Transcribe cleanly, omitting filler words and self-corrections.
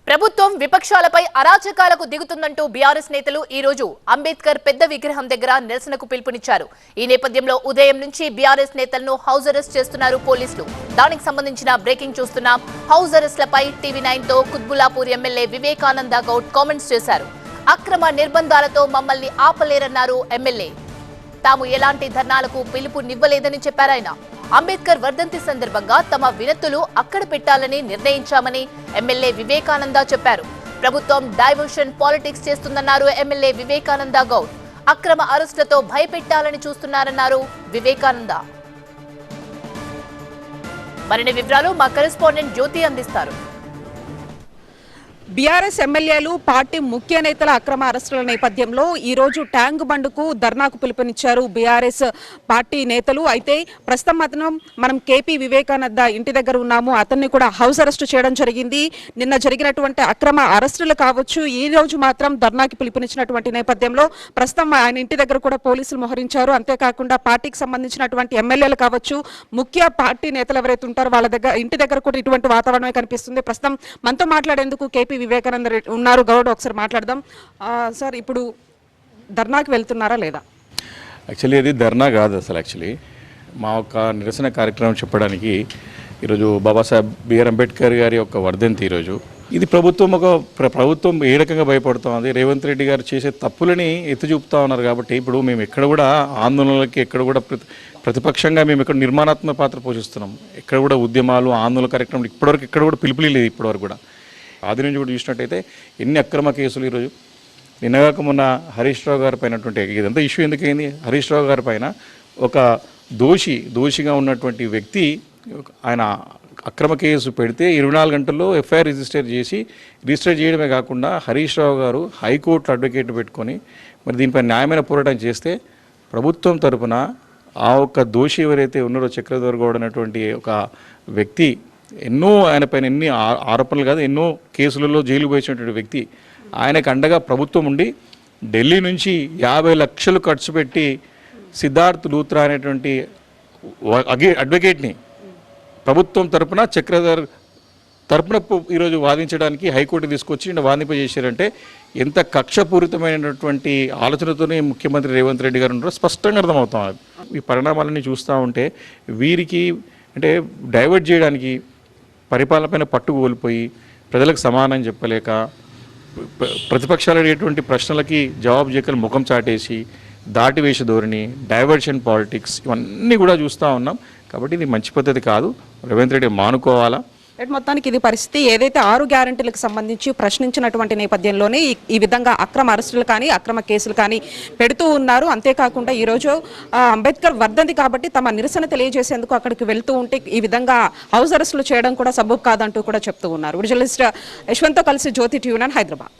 ప్రభుత్వం విపక్షాలపై అరాచకాలకు దిగుతుందంటూ బీఆర్ఎస్ నేతలు ఈ రోజు అంబేద్కర్ పెద్ద విగ్రహం దగ్గర నిరసనకు పిలుపునిచ్చారు. ఈ నేపథ్యంలో ఉదయం నుంచి బీఆర్ఎస్ నేతలను హౌస్ అరెస్ట్ చేస్తున్నారు పోలీసులు. దానికి సంబంధించిన బ్రేకింగ్ చూస్తున్నాం. హౌస్ అరెస్ట్లపై టీవీ9 తో కుత్బుల్లాపూర్ ఎమ్మెల్యే వివేకానంద గౌడ్ కామెంట్స్ చేశారు. అక్రమ నిర్బంధాలతో మమ్మల్ని ఆపలేరన్నారు ఎమ్మెల్యే. తాము ఎలాంటి ధర్నాలకు పిలుపునివ్వలేదని చెప్పారాయన. అంబేద్కర్ వర్ధంతి సందర్భంగా తమ వినతులు అక్కడ పెట్టాలని నిర్ణయించామని ఎమ్మెల్యే వివేకానంద చెప్పారు. ప్రభుత్వం డైవర్షన్ పాలిటిక్స్ చేస్తుందన్నారు ఎమ్మెల్యే వివేకానంద గౌడ్. అక్రమ అరెస్టులతో భయపెట్టాలని చూస్తున్నారన్నారు వివేకానంద. మరిన్ని వివరాలు మా కరెస్పాండెంట్ జ్యోతి అందిస్తారు. బీఆర్ఎస్ ఎమ్మెల్యేలు పార్టీ ముఖ్య నేతల అక్రమ అరెస్టుల నేపథ్యంలో ఈ రోజు ట్యాంక్ బండ్కు ధర్నాకు పిలుపునిచ్చారు బీఆర్ఎస్ పార్టీ నేతలు. అయితే ప్రస్తుతం మనం కేపీ వివేకానంద ఇంటి దగ్గర ఉన్నాము. అతన్ని కూడా హౌస్ అరెస్ట్ చేయడం జరిగింది. నిన్న జరిగినటువంటి అక్రమ అరెస్టులు కావచ్చు, ఈ రోజు మాత్రం ధర్నాకి పిలుపునిచ్చినటువంటి నేపథ్యంలో ప్రస్తుతం ఆయన ఇంటి దగ్గర కూడా పోలీసులు మోహరించారు. అంతేకాకుండా పార్టీకి సంబంధించినటువంటి ఎమ్మెల్యేలు కావచ్చు, ముఖ్య పార్టీ నేతలు ఎవరైతే ఉంటారో వాళ్ళ దగ్గర ఇంటి దగ్గర కూడా ఇటువంటి వాతావరణమే కనిపిస్తుంది. ప్రస్తుతం మనతో మాట్లాడేందుకు కేపీ వివేకానంద ఉన్నారు. గౌడ్, ఒకసారి మాట్లాడదాం. సార్, ఇప్పుడు ధర్నాకి వెళ్తున్నారా లేదా? యాక్చువల్లీ అది ధర్నా కాదు. యాక్చువల్లీ మా యొక్క నిరసన కార్యక్రమం చెప్పడానికి ఈరోజు బాబాసాహెబ్ బిఆర్ అంబేద్కర్ గారి యొక్క వర్ధంతి. ఈరోజు ఇది ప్రభుత్వం ఏ రకంగా భయపడుతుంది, రేవంత్ రెడ్డి గారు చేసే తప్పులని ఎత్తి చూపుతా ఉన్నారు. కాబట్టి ఇప్పుడు మేము ఎక్కడ కూడా ఆందోళనలకి ఎక్కడ కూడా ప్రతిపక్షంగా మేము ఇక్కడ నిర్మాణాత్మక పాత్ర పోషిస్తున్నాం. ఎక్కడ కూడా ఉద్యమాలు ఆందోళన కార్యక్రమాలు ఇప్పటివరకు ఎక్కడ కూడా పిలుపులేదు. ఇప్పటివరకు కూడా ఆది నుంచి కూడా చూసినట్టయితే ఎన్ని అక్రమ కేసులు ఈరోజు. నిన్నగాక మొన్న హరీష్ రావు గారి పైనటువంటి ఇదంతా ఇష్యూ ఎందుకైంది? హరీష్ రావు గారి పైన ఒక దోషిగా ఉన్నటువంటి వ్యక్తి ఆయన అక్రమ కేసు పెడితే 24 గంటల్లో ఎఫ్ఐఆర్ రిజిస్టర్ చేయడమే కాకుండా హరీష్ రావు గారు హైకోర్టు అడ్వకేట్ పెట్టుకొని మరి దీనిపై న్యాయమైన పోరాటం చేస్తే ప్రభుత్వం తరపున ఆ ఒక్క దోషి ఎవరైతే ఉన్నారో చక్రధర్ గౌడ్ అనేటువంటి ఒక వ్యక్తి ఆయన పైన ఎన్ని ఆరోపణలు కాదు ఎన్నో కేసులలో జైలు పోయించినటువంటి వ్యక్తి, ఆయనకు అండగా ప్రభుత్వం ఉండి ఢిల్లీ నుంచి 50 లక్షలు ఖర్చు పెట్టి సిద్ధార్థ్ లూత్రా అనేటువంటి అడ్వకేట్ని ప్రభుత్వం తరపున చక్రధర్ తరపున ఈరోజు వాదించడానికి హైకోర్టు తీసుకొచ్చి వాదింపజేశారంటే ఎంత కక్షపూరితమైనటువంటి ఆలోచనతోనే ముఖ్యమంత్రి రేవంత్ రెడ్డి గారు ఉన్నారో స్పష్టంగా అర్థమవుతాం. ఈ పరిణామాలన్నీ చూస్తూ ఉంటే వీరికి అంటే డైవర్ట్ చేయడానికి పరిపాలనపైన పట్టు కోల్పోయి ప్రజలకు సమానం చెప్పలేక ప్రతిపక్షాలు అడిగేటువంటి ప్రశ్నలకి జవాబు చేయకలు ముఖం చాటేసి దాటివేసే ధోరణి, డైవర్షన్ పాలిటిక్స్ ఇవన్నీ కూడా చూస్తూ ఉన్నాం. కాబట్టి ఇది మంచి పద్ధతి కాదు. రేవంత్ రెడ్డి మానుకోవాలా. మొత్తానికి ఇది పరిస్థితి. ఏదైతే 6 గ్యారెంటీలకు సంబంధించి ప్రశ్నించినటువంటి నేపథ్యంలోనే ఈ విధంగా అక్రమ అరెస్టులు కానీ అక్రమ కేసులు కానీ పెడుతూ ఉన్నారు. అంతేకాకుండా ఈరోజు అంబేద్కర్ వర్ధంతి కాబట్టి తమ నిరసన తెలియజేసేందుకు అక్కడికి వెళ్తూ ఉంటే ఈ విధంగా హౌస్ అరెస్టులు చేయడం కూడా సబబు కాదంటూ కూడా చెప్తూ ఉన్నారు. జర్నలిస్ట్ యశ్వంత్తో కలిసి జ్యోతి, టీవీ9 హైదరాబాద్.